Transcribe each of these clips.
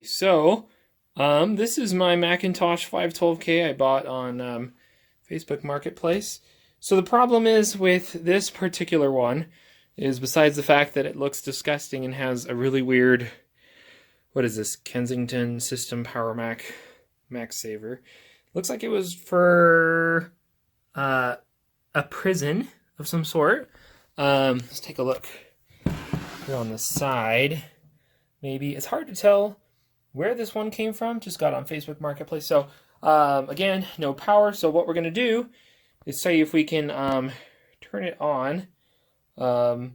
So, this is my Macintosh 512k I bought on Facebook Marketplace. So the problem is with this particular one is, besides the fact that it looks disgusting and has a really weird, what is this, Kensington System Power Mac Saver. Looks like it was for a prison of some sort. Let's take a look here on the side. Maybe it's hard to tell where this one came from. Just got on Facebook Marketplace. So again, no power. So what we're gonna do is see if we can turn it on, or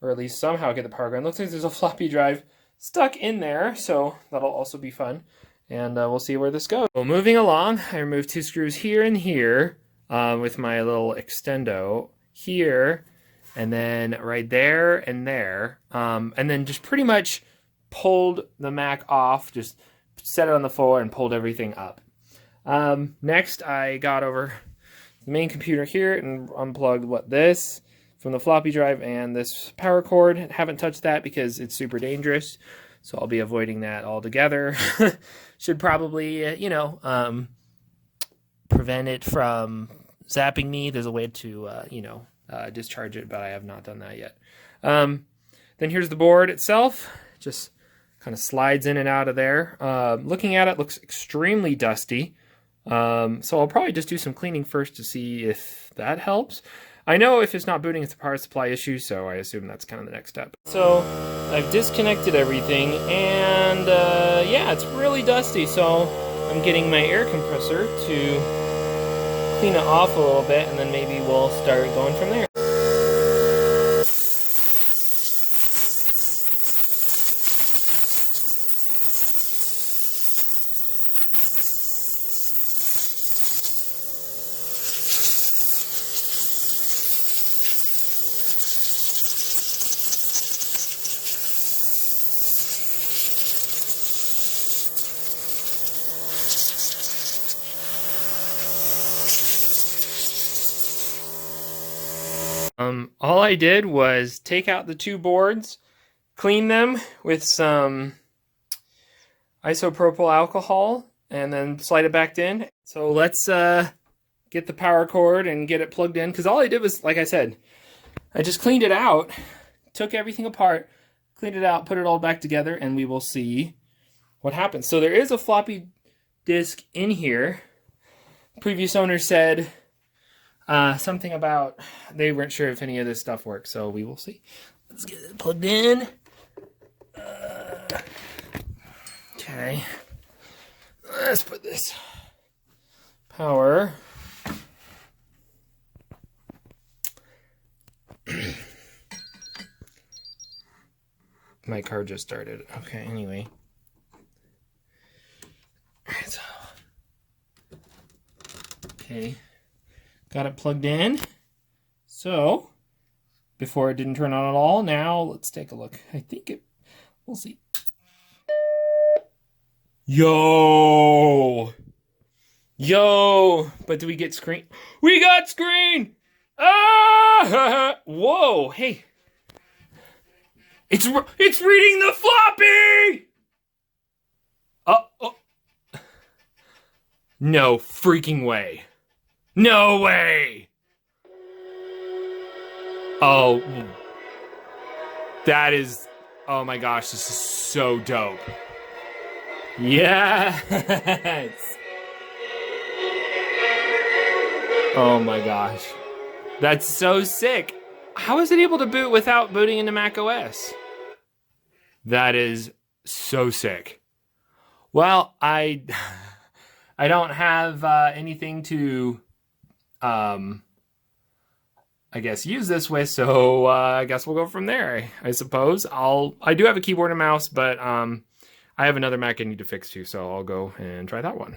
at least somehow get the power going. Looks like there's a floppy drive stuck in there, so that'll also be fun. And we'll see where this goes. Well, moving along, I removed 2 screws here and here with my little extendo here, and then right there and there, and then just pretty much pulled the Mac off, just set it on the floor and pulled everything up. Next, I got over the main computer here and unplugged this from the floppy drive and this power cord. Haven't touched that because it's super dangerous, so I'll be avoiding that altogether. Should probably, prevent it from zapping me. There's a way to, discharge it, but I have not done that yet. Then here's the board itself. Just kind of slides in and out of there. Looking at it, looks extremely dusty. So I'll probably just do some cleaning first to see if that helps. I know if it's not booting, it's a power supply issue, so I assume that's kind of the next step. So I've disconnected everything, and yeah, it's really dusty, so I'm getting my air compressor to clean it off a little bit, and then maybe we'll start going from there. All I did was take out the 2 boards, clean them with some isopropyl alcohol, and then slide it back in. So let's get the power cord and get it plugged in, because all I did was, like I said, I just cleaned it out, took everything apart, cleaned it out, put it all back together, and we will see what happens. So there is a floppy disk in here. Previous owner said something about they weren't sure if any of this stuff works, so we will see. Let's get it plugged in. Okay. Let's put this power. My car just started. Okay, anyway. Alright, so. Okay. Got it plugged in. So, before it didn't turn on at all, now let's take a look. I think we'll see. Yo! But do we get screen? We got screen! Ah! Whoa, hey. It's reading the floppy! Oh. No freaking way. No way! Oh, that is, oh my gosh, this is so dope. Yes! Oh my gosh. That's so sick. How is it able to boot without booting into Mac OS? That is so sick. Well, I don't have anything to I guess use this with, so I guess we'll go from there. I suppose I do have a keyboard and mouse, but I have another Mac I need to fix too, so I'll go and try that one.